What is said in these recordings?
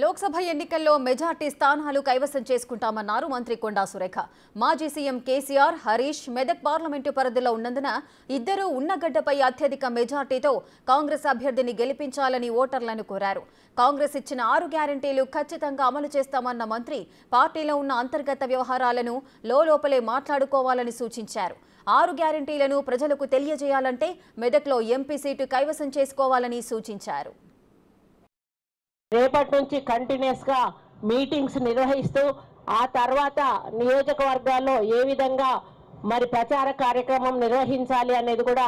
లోక్సభ ఎన్నికల్లో మెజార్టీ స్థానాలు కైవసం చేసుకుంటామన్నారు మంత్రి కొండా సురేఖ. మాజీ సీఎం కేసీఆర్, హరీష్ మెదక్ పార్లమెంటు పరిధిలో ఉన్నందున ఇద్దరూ ఉన్నగడ్డపై అత్యధిక మెజార్టీతో కాంగ్రెస్ అభ్యర్థిని గెలిపించాలని ఓటర్లను కోరారు. కాంగ్రెస్ ఇచ్చిన 6 గ్యారంటీలు ఖచ్చితంగా అమలు చేస్తామన్న మంత్రి పార్టీలో ఉన్న అంతర్గత వ్యవహారాలను లోపలే మాట్లాడుకోవాలని సూచించారు. 6 గ్యారంటీలను ప్రజలకు తెలియజేయాలంటే మెదక్లో ఎంపీ సీటు కైవసం చేసుకోవాలని సూచించారు. రేపటి నుంచి కంటిన్యూస్ గా మీటింగ్స్ నిర్వహిస్తూ ఆ తర్వాత నియోజకవర్గాల్లో ఏ విధంగా మరి ప్రచార కార్యక్రమం నిర్వహించాలి అనేది కూడా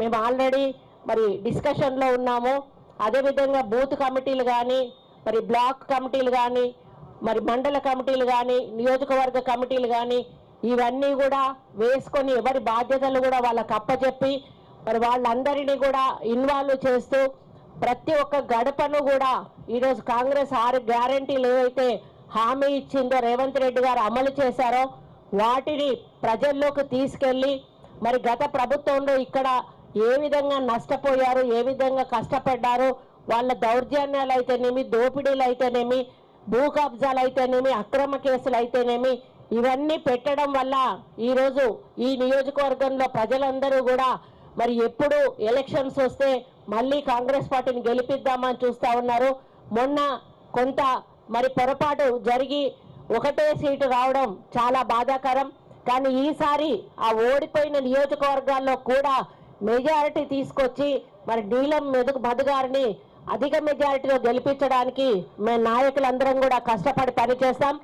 మేము ఆల్రెడీ మరి డిస్కషన్ లో ఉన్నాము. అదే విధంగా బూత్ కమిటీలు కానీ మరి బ్లాక్ కమిటీలు కానీ మరి మండల కమిటీలు కానీ నియోజకవర్గ కమిటీలు కానీ ఇవన్నీ కూడా వేసుకొని ఎవరి బాధ్యతలు కూడా వాళ్ళకి అప్పచెప్పి మరి వాళ్ళందరినీ కూడా ఇన్వాల్వ్ చేస్తూ ప్రతి ఒక్క గడపను కూడా ఈరోజు కాంగ్రెస్ 6 గ్యారంటీలు ఏవైతే హామీ ఇచ్చిందో రేవంత్ రెడ్డి గారు అమలు చేశారో వాటిని ప్రజల్లోకి తీసుకెళ్ళి మరి గత ప్రభుత్వంలో ఇక్కడ ఏ విధంగా నష్టపోయారు, ఏ విధంగా కష్టపడ్డారు, వాళ్ళ దౌర్జన్యాలు అయితేనేమి, దోపిడీలు అయితేనేమి, భూ కబ్జాలు అయితేనేమి, అక్రమ కేసులు అయితేనేమి ఇవన్నీ పెట్టడం వల్ల ఈరోజు ఈ నియోజకవర్గంలో ప్రజలందరూ కూడా మరి ఎప్పుడు ఎలక్షన్స్ వస్తే మళ్ళీ కాంగ్రెస్ పార్టీని గెలిపిద్దామని చూస్తూ ఉన్నారు. మొన్న కొంత మరి పొరపాటు జరిగి ఒకటే సీటు రావడం చాలా బాధాకరం. కానీ ఈసారి ఆ ఓడిపోయిన నియోజకవర్గాల్లో కూడా మెజారిటీ తీసుకొచ్చి మరి నీలం మధు గారిని అధిక మెజారిటీలో గెలిపించడానికి మేము నాయకులందరం కూడా కష్టపడి పనిచేస్తాం.